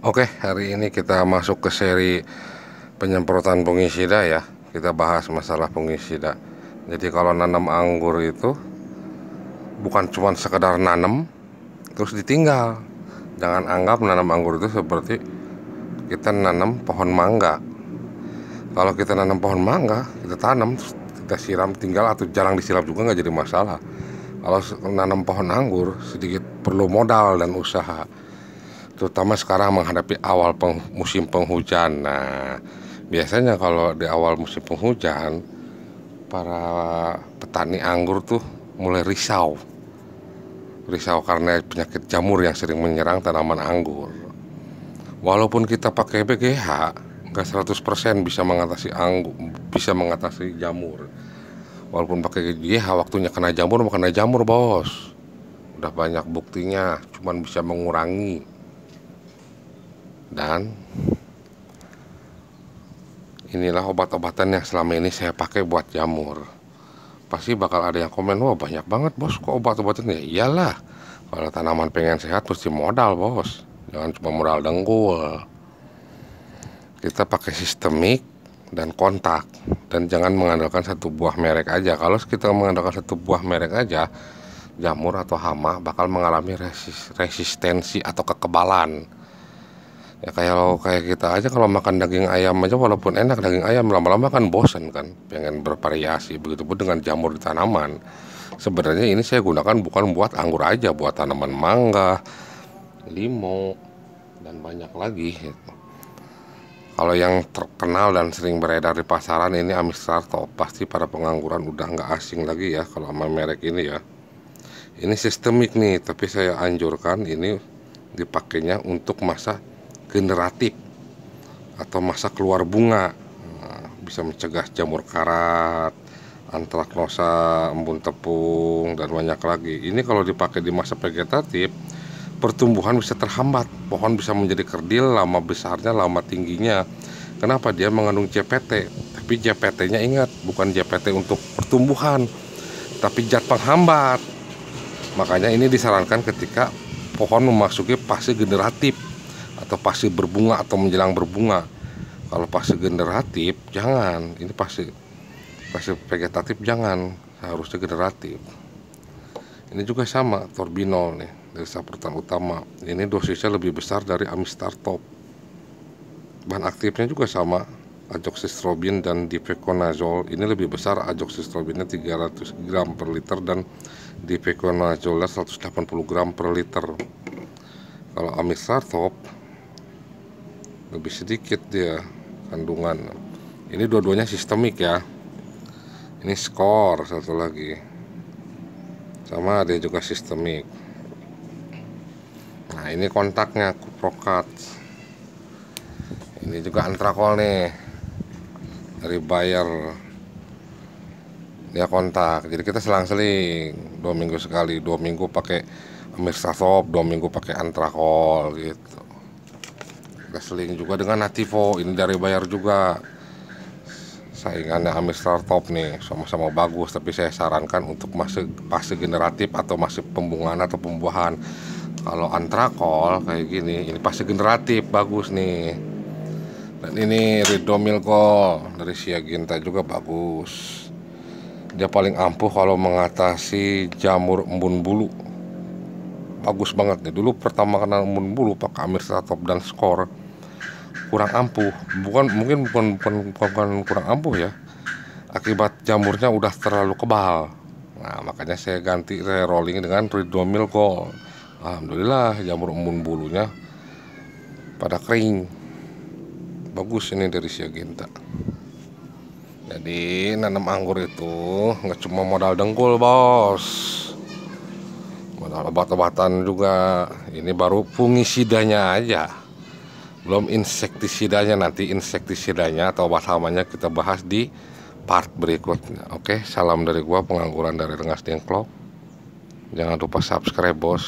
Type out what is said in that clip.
Oke, hari ini kita masuk ke seri penyemprotan fungisida ya. Kita bahas masalah fungisida. Jadi kalau nanam anggur itu bukan cuma sekedar nanam terus ditinggal. Jangan anggap nanam anggur itu seperti kita nanam pohon mangga. Kalau kita nanam pohon mangga, kita tanam, kita siram, tinggal atau jarang disiram juga nggak jadi masalah. Kalau nanam pohon anggur sedikit perlu modal dan usaha, terutama sekarang menghadapi awal musim penghujan. Nah, biasanya kalau di awal musim penghujan, para petani anggur tuh mulai risau karena penyakit jamur yang sering menyerang tanaman anggur. Walaupun kita pakai BGH, nggak 100% bisa mengatasi jamur. Walaupun pakai BGH, waktunya kena jamur bos. Udah banyak buktinya, cuman bisa mengurangi. Dan inilah obat-obatan yang selama ini saya pakai buat jamur. Pasti bakal ada yang komen, wah banyak banget bos, kok obat-obatannya? Iyalah, kalau tanaman pengen sehat mesti modal bos, jangan cuma modal dengkul. Kita pakai sistemik dan kontak, dan jangan mengandalkan satu buah merek aja. Kalau kita mengandalkan satu buah merek aja, jamur atau hama bakal mengalami resistensi atau kekebalan. Ya kayak kita aja kalau makan daging ayam aja, walaupun enak daging ayam, lama-lama kan bosen kan, pengen bervariasi. Begitupun dengan jamur di tanaman. Sebenarnya ini saya gunakan bukan buat anggur aja, buat tanaman mangga, limo, dan banyak lagi gitu. Kalau yang terkenal dan sering beredar di pasaran ini Amistar Top, pasti para pengangguran udah nggak asing lagi ya kalau sama merek ini ya. Ini sistemik nih, tapi saya anjurkan ini dipakainya untuk masa generatif atau masa keluar bunga. Nah, bisa mencegah jamur karat, antraknosa, embun tepung, dan banyak lagi. Ini kalau dipakai di masa vegetatif, pertumbuhan bisa terhambat, pohon bisa menjadi kerdil, lama besarnya, lama tingginya. Kenapa? Dia mengandung JPT, tapi JPT-nya ingat, bukan JPT untuk pertumbuhan, tapi zat penghambat. Makanya ini disarankan ketika pohon memasuki fase generatif atau fase berbunga atau menjelang berbunga. Kalau fase generatif jangan, ini fase vegetatif jangan, harusnya generatif. Ini juga sama, Torbinol nih dari saprotan utama. Ini dosisnya lebih besar dari Amistar Top. Bahan aktifnya juga sama, azoxystrobin dan difeconazole. Ini lebih besar, azoxystrobinnya 300 gram per liter dan difeconazole 180 gram per liter. Kalau Amistar Top lebih sedikit dia kandungan. Ini dua-duanya sistemik ya. Ini skor satu lagi, sama dia juga sistemik. Nah ini kontaknya Kuprokat. Ini juga antrakol nih dari Bayer, dia kontak. Jadi kita selang-seling 2 minggu sekali, 2 minggu pakai Amistar Top, 2 minggu pakai antrakol gitu. Kita seling juga dengan Nativo, ini dari Bayer juga, saingannya Amistar Top nih, sama-sama bagus. Tapi saya sarankan untuk fase generatif atau masih pembungaan atau pembuahan. Kalau antrakol kayak gini, ini fase generatif, bagus nih. Dan ini Ridomil Gold dari Siaginta juga bagus. Dia paling ampuh kalau mengatasi jamur embun bulu. Bagus banget nih. Dulu pertama kena embun bulu pakai Amistar Top dan Skor, kurang ampuh. Mungkin bukan kurang ampuh ya, akibat jamurnya udah terlalu kebal. Nah makanya saya rolling dengan Ridomil Gold. Alhamdulillah jamur embun bulunya pada kering. Bagus ini dari Siaginta. Jadi nanam anggur itu nggak cuma modal dengkul bos, modal obat-obatan juga. Ini baru fungisidanya aja, belum insektisidanya. Nanti insektisidanya atau obat hamanya kita bahas di part berikutnya. Oke, salam dari gua, pengangguran dari Rengas Dengklok. Jangan lupa subscribe bos.